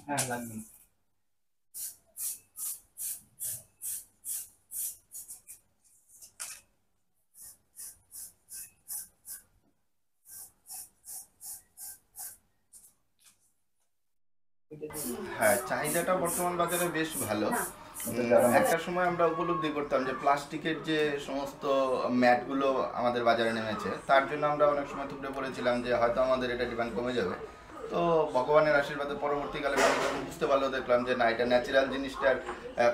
হ্যাঁ লাগবে। হ্যাঁ, চাহিদাটা বর্তমান বাজারে বেশ ভালো। একটা সময় আমরা উপলব্ধি করতাম যে প্লাস্টিকের যে সমস্ত ম্যাটগুলো আমাদের বাজারে নেমেছে, তার জন্য আমরা অনেক সময় তুলে পড়েছিলাম যে হয়তো আমাদের এটা ডিমান্ড কমে যাবে। তো ভগবানের আশীর্বাদে পরবর্তীকালে আমি যখন বুঝতে পারলো, দেখলাম যে না, এটা ন্যাচারাল জিনিসটার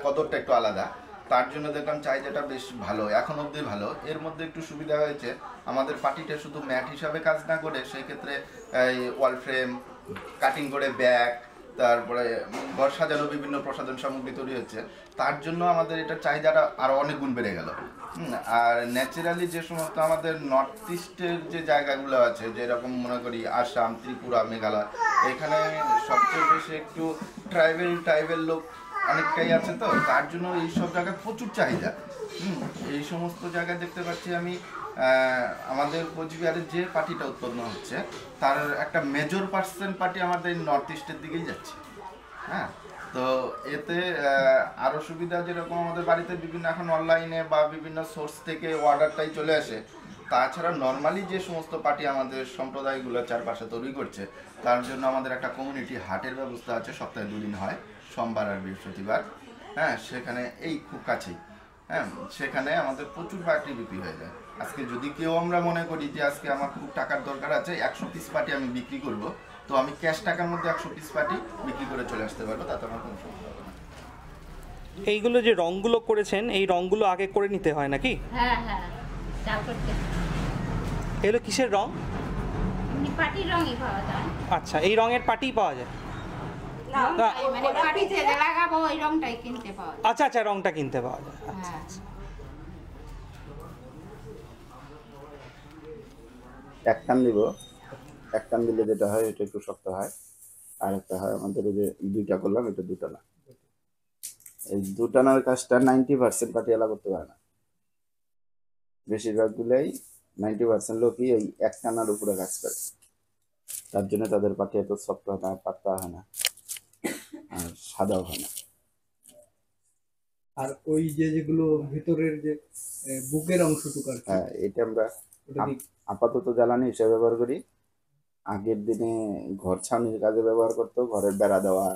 কদরটা একটু আলাদা। তার জন্য দেখলাম চাহিদাটা বেশ ভালো, এখন অবধি ভালো। এর মধ্যে একটু সুবিধা হয়েছে, আমাদের পার্টিটা শুধু ম্যাট হিসাবে কাজ না করে সেই ক্ষেত্রে ওয়াল ফ্রেম কাটিং করে ব্যাগ, তারপরে ঘর সাজানো বিভিন্ন প্রসাধন সামগ্রী তৈরি হচ্ছে। তার জন্য আমাদের এটার চাহিদাটা আরও অনেক গুণ বেড়ে গেল। আর ন্যাচারালি যে সমস্ত আমাদের নর্থ ইস্টের যে জায়গাগুলো আছে, যেরকম মনে করি আসাম, ত্রিপুরা, মেঘালয়, এখানে সবচেয়ে বেশি একটু ট্রাইবেল লোক অনেকটাই আছে। তো তার জন্য এইসব জায়গায় প্রচুর চাহিদা। এই সমস্ত জায়গায় দেখতে পাচ্ছি আমি আমাদের কোচবিহারের যে পার্টিটা উৎপন্ন হচ্ছে, তার একটা মেজর পার্সেন্ট পার্টি আমাদের নর্থ ইস্টের দিকেই যাচ্ছে। হ্যাঁ, তো এতে আরও সুবিধা, যেরকম আমাদের বাড়িতে বিভিন্ন এখন অনলাইনে বা বিভিন্ন সোর্স থেকে অর্ডারটাই চলে আসে। তাছাড়া নর্মালি যে সমস্ত পার্টি আমাদের সম্প্রদায়গুলো চারপাশে তৈরি করছে, তার জন্য আমাদের একটা কমিউনিটি হাটের ব্যবস্থা আছে, সপ্তাহে 2 দিন হয়, সোমবার আর বৃহস্পতিবার। হ্যাঁ, সেখানে এই খুব কাছেই। হ্যাঁ, সেখানে আমাদের প্রচুর পার্টি বিক্রি হয়ে যায়। আজকে যদি কেউ আমরা মনে করি যে আজকে আমার খুব টাকার দরকার আছে, 100 পিস পার্টি আমি বিক্রি করব, তো আমি ক্যাশ টাকার মধ্যে 100 পিস পার্টি বিক্রি করে চলে আসতে পারবো, তাতে আমার কোনো সমস্যা হবে না। এইগুলো যে রঙগুলো করেছেন, এই রঙগুলো আগে করে নিতে হয় নাকি? হ্যাঁ হ্যাঁ, এগুলো কিসের রং? পাটির রঙই পাওয়া যায়। আচ্ছা, এই রঙের পাটি পাওয়া যায়? মানে পাটি থেকে লাগাবো ওই রংটাই কিনতে পাওয়া যায়। আচ্ছা আচ্ছা, রংটা কিনতে পাওয়া যায়। আচ্ছা আচ্ছা। এক টান দিব, এক টান দিলে যেটা হয় এটা একটু শক্ত হয়, আর একটা হয় আমাদের এই যে 2টা করলাম, এটা 2 টানা। এই 2 টানার কাজটা 90% পাটিয়ালা করতে পারে না। বেশিরভাগগুলোই 90% লোকই এই এক টানার উপরে কাজ করে। তার জন্য তাদের পাটি এত শক্ত হয় না, পাতলা হয় না, আর সাদাও হয় না। আর ওই যে যেগুলো ভিতরের যে বুকের অংশটুকু, হ্যাঁ, এটা আমরা আপাতত জ্বালানি হিসেবে ব্যবহার করি। আগের দিনে ঘর ছাউনির কাজে ব্যবহার করতো, ঘরের বেড়া দেওয়া,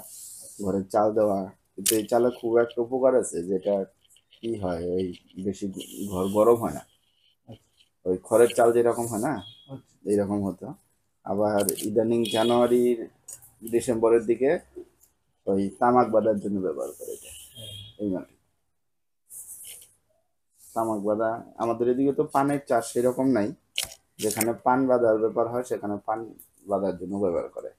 ঘরের চাল দেওয়া। কিন্তু এই চালে খুব একটা উপকার আছে, যেটা কি হয়, ওই বেশি ঘর গরম হয় না। ওই খড়ের চাল যেরকম হয় না, এইরকম হতো। আবার ইদানিং জানুয়ারির ডিসেম্বরের দিকে ওই তামাক বাঁধার জন্য ব্যবহার করে এটা, এই মাটি। তামাক বাঁধা, আমাদের এদিকে তো পানের চাষ সেরকম নাই, যেখানে পান বাঁধার ব্যাপার হয় সেখানে পান বাঁধার জন্য ব্যবহার করে।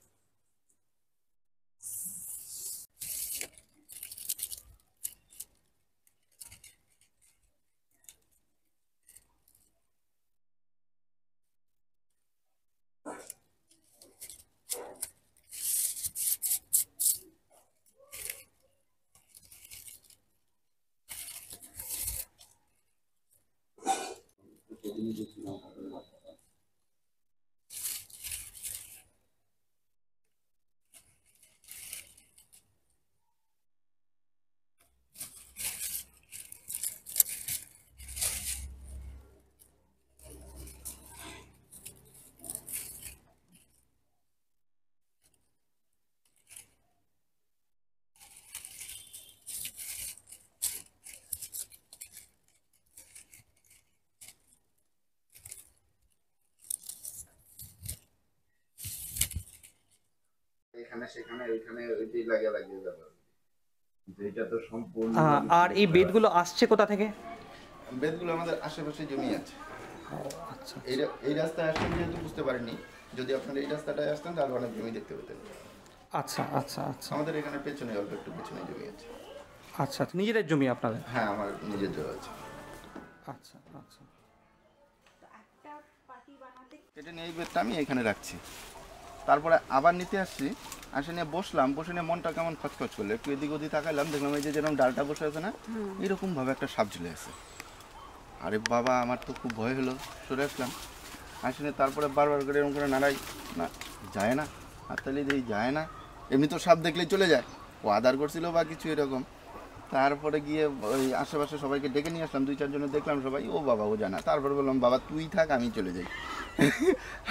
এখানে সেখানে ওইখানে ওইটাই লাগিয়ে ব্যবহার করি। এটা তো সম্পূর্ণ। আর এই বেডগুলো আসছে কোথা থেকে? বেদগুলো আমাদের আশেপাশে জমি আছে। আচ্ছা, এই রাস্তায় আসছেন যেহেতু বুঝতে পারেননি, যদি আপনারা এই রাস্তাটায় আসতেন তাহলে অনেক জমি দেখতে পেতেন। আচ্ছা আচ্ছা আচ্ছা। আমাদের এখানে পেছনে অল্প একটু পেছনে জমি আছে। আচ্ছা, নিজেদের জমি আপনাদের? হ্যাঁ, আমার নিজের জমি আছে। আচ্ছা আচ্ছা। এটা নিয়ে এই বেডটা আমি এখানে রাখছি, তারপরে আবার নিতে আসছি, আসে নিয়ে বসলাম, বসে নিয়ে মনটা কেমন খচখচ করলো, একটু এদিক ওদিক তাকাইলাম, দেখলাম এই যে যেরকম ডালটা বসে আছে না, এরকম ভাবে একটা সাপ ঝুলে আছে। আরে বাবা, আমার তো খুব ভয় হলো, সরে আসলাম। আসেনি, তারপরে বারবার করে এরকম করে নাড়াই, না যায় না, হাততালি দিই, যায় না। এমনি তো সাপ দেখলেই চলে যায়, ও আদার করছিল বা কিছু এরকম। তারপরে গিয়ে ওই আশেপাশে সবাইকে ডেকে নিয়ে আসলাম, 2-4 জনে দেখলাম সবাই, ও বাবা ও জানা। তারপরে বললাম বাবা তুই থাক, আমি চলে যাই,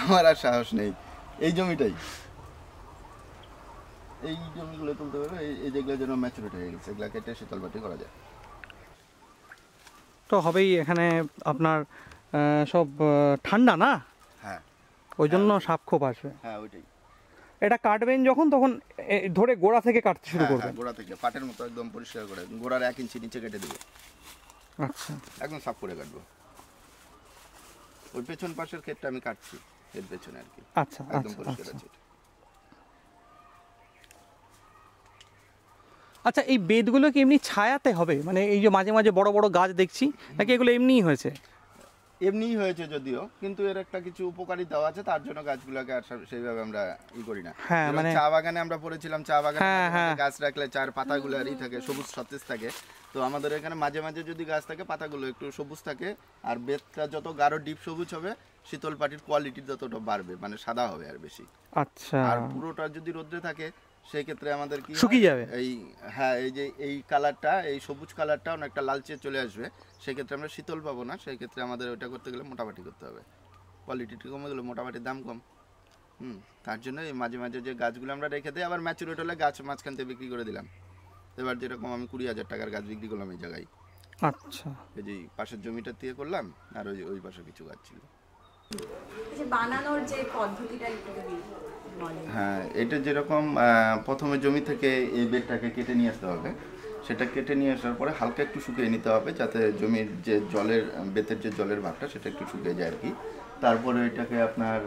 আমার আর সাহস নেই। এই জমিটাই, এই জমিগুলো তুলতে পারবে, এই যেগুলো যেন ম্যাচুরিটি হয়ে গেছে, এগুলো কেটে শীতল পাটি করা যায়। তো হবেই এখানে আপনার সব ঠান্ডা না, হ্যাঁ ওই জন্য সাপ খোপ আসবে। হ্যাঁ ওইটাই। এটা কাটবেন যখন, তখন ধরে গোড়া থেকে কাটতে শুরু করবেন? গোড়া থেকে পাটের মতো একদম পরিষ্কার করে গোড়ার 1 ইঞ্চি নিচে কেটে দেবো, আচ্ছা, একদম সাফ করে কাটবো। ওই পেছন পাশের ক্ষেতটা আমি কাটছি, এর পেছনে আর কি। আচ্ছা একদম আচ্ছা পরিষ্কার আচ্ছা। আছে। আচ্ছা, এই বেতগুলো কি এমনি ছায়াতে হবে, মানে এই যে মাঝে মাঝে বড় বড় গাছ দেখছি, নাকি এগুলো এমনিই হয়েছে? এমনিই হয়েছে যদিও, কিন্তু এর একটা কিছু উপকারিতাও আছে, তার জন্য গাছগুলোকে আর সেইভাবে আমরা করি না। হ্যাঁ, যেমন মানে চা বাগানে আমরা পড়েছিলাম, চা বাগানে হ্যাঁ, হ্যাঁ। গাছ রাখলে চার পাতাগুলো আর থাকে, সবুজ সতেজ থাকে। তো আমাদের এখানে মাঝে মাঝে যদি গাছ থাকে, পাতাগুলো একটু সবুজ থাকে, আর বেতটা যত গাঢ় ডিপ সবুজ হবে, শীতল পাটির কোয়ালিটি ততটা বাড়বে, মানে সাদা হবে আর বেশি। আচ্ছা, আর পুরোটা যদি রোদ্রে থাকে সেই ক্ষেত্রে আমাদের কি শুকিয়ে যাবে। এই হ্যাঁ, এই যে এই কালারটা, এই সবুজ কালারটা অনেকটা লালচে চলে আসবে, সেই ক্ষেত্রে আমরা শীতল পাবো না। সেই ক্ষেত্রে আমাদের ওইটা করতে গেলে মোটাপাটি করতে হবে, কোয়ালিটিটি কমে গেলে মোটাপাটির দাম কম। তার জন্য এই মাঝে মাঝে যে গাছগুলো আমরা রেখে দিই, আবার ম্যাচুরেট হলে গাছ মাঝখান থেকে বিক্রি করে দিলাম। এবার যেরকম আমি 20,000 টাকার গাছ বিক্রি করলাম এই জায়গায়। আচ্ছা, এই যে পাশের জমিটা দিয়ে করলাম, আর ওই পাশে কিছু গাছ ছিল। বানানোর যে পদ্ধতিটা একটু যদি বলেন। হ্যাঁ, এটা যেরকম প্রথমে জমি থেকে এই বেডটাকে কেটে নিয়ে আসতে হবে, সেটা কেটে নিয়ে আসার পরে হালকা একটু শুকিয়ে নিতে হবে, যাতে জমির যে জলের বেতের যে জলের ভাগটা সেটা একটু শুকিয়ে যায় আর কি। তারপরে এটাকে আপনার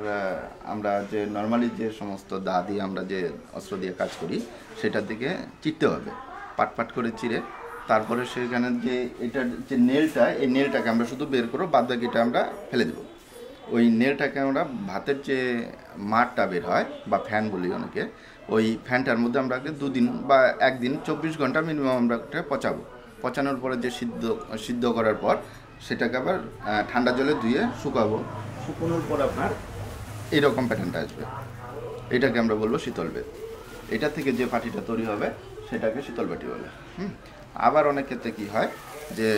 আমরা যে নর্মালি যে সমস্ত দা দিয়ে আমরা যে অস্ত্র দিয়ে কাজ করি, সেটার দিকে চিরতে হবে, পাট পাট করে চিরে। তারপরে সেখানে যে এটার যে নেলটা, এই নেলটাকে আমরা শুধু বের করবো, বাদ বাকিটা আমরা ফেলে দেবো। ওই নেলটাকে আমরা ভাতের যে মাঠটা বের হয় বা ফ্যান বলি অনেকে, ওই ফ্যানটার মধ্যে আমরা 2 দিন বা 1 দিন 24 ঘন্টা মিনিমাম আমরা পচাবো। পচানোর পরে যে সিদ্ধ করার পর সেটাকে আবার ঠান্ডা জলে ধুয়ে শুকাবো। শুকোনোর পর আপনার এইরকম প্যাটার্নটা আসবে, এটাকে আমরা বলবো শীতল বেত। এটা থেকে যে পাটিটা তৈরি হবে সেটাকে শীতল পাটি বলে। আবার অনেক ক্ষেত্রে কি হয় যে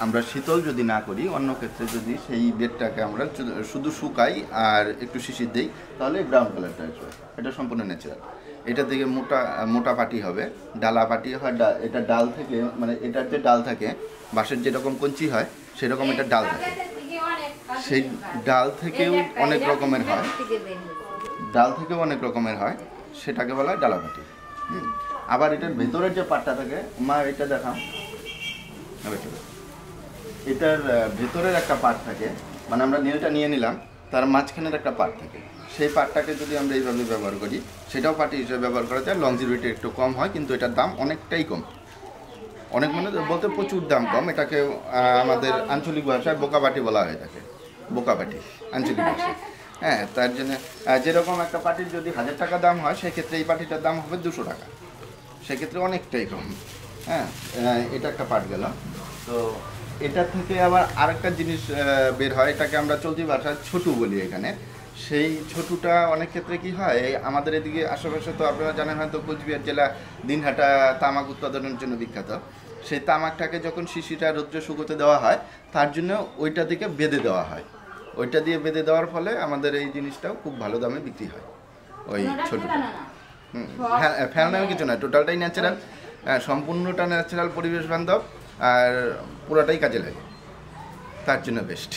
আমরা শীতল যদি না করি, অন্য ক্ষেত্রে যদি সেই বেডটাকে আমরা শুধু শুকাই আর একটু শিশির দিই, তাহলে ব্রাউন কালারটা আসবে। এটা সম্পূর্ণ ন্যাচারাল। এটা থেকে মোটা পাটি হবে, ডালা পাটি হয়। এটা ডাল থেকে, মানে এটার যে ডাল থাকে, বাঁশের যেরকম কঞ্চি হয় সেরকম এটা ডাল থাকে। সেই ডাল থেকেও অনেক রকমের হয়, ডাল থেকেও অনেক রকমের হয়, সেটাকে বলা হয় ডালা পাটি। আবার এটার ভেতরের যে পাটটা থাকে, মা এটা দেখাও, এটার ভেতরের একটা পার্ট থাকে, মানে আমরা নেলটা নিয়ে নিলাম, তার মাঝখানের একটা পার্ট থাকে, সেই পার্টটাকে যদি আমরা এইভাবে ব্যবহার করি, সেটাও পার্টি হিসেবে ব্যবহার করা যায়। লংজিভিটি একটু কম হয়, কিন্তু এটার দাম অনেকটাই কম, অনেক মানে বলতে প্রচুর দাম কম। এটাকে আমাদের আঞ্চলিক ভাষায় বোকাপাটি বলা হয়ে থাকে, বোকাপাটি আঞ্চলিক ভাষায়। হ্যাঁ, তার জন্য যেরকম একটা পার্টির যদি 1000 টাকা দাম হয়, সেক্ষেত্রে এই পার্টিটার দাম হবে 200 টাকা, সেক্ষেত্রে অনেকটাই কম। হ্যাঁ, এটা একটা পার্ট গেল। তো এটা থেকে আবার আরেকটা জিনিস বের হয়, এটাকে আমরা চলতি ভাষায় ছোটু বলি এখানে। সেই ছোটুটা অনেক ক্ষেত্রে কি হয়, আমাদের এদিকে আশেপাশে তো আপনারা জানেন হয়তো, কোচবিহার জেলা দিনহাটা তামাক উৎপাদনের জন্য বিখ্যাত। সেই তামাকটাকে যখন শিশিটা রৌদ্রে শুকোতে দেওয়া হয়, তার জন্য ওইটা থেকে বেঁধে দেওয়া হয়। ওইটা দিয়ে বেঁধে দেওয়ার ফলে আমাদের এই জিনিসটাও খুব ভালো দামে বিক্রি হয়, ওই ছোটুটা। ফেরানো কিছু না, টোটালটাই ন্যাচারাল, সম্পূর্ণটা ন্যাচারাল, পরিবেশ বান্ধব, আর পুরোটাই কাজে লাগে, তার জন্য বেস্ট।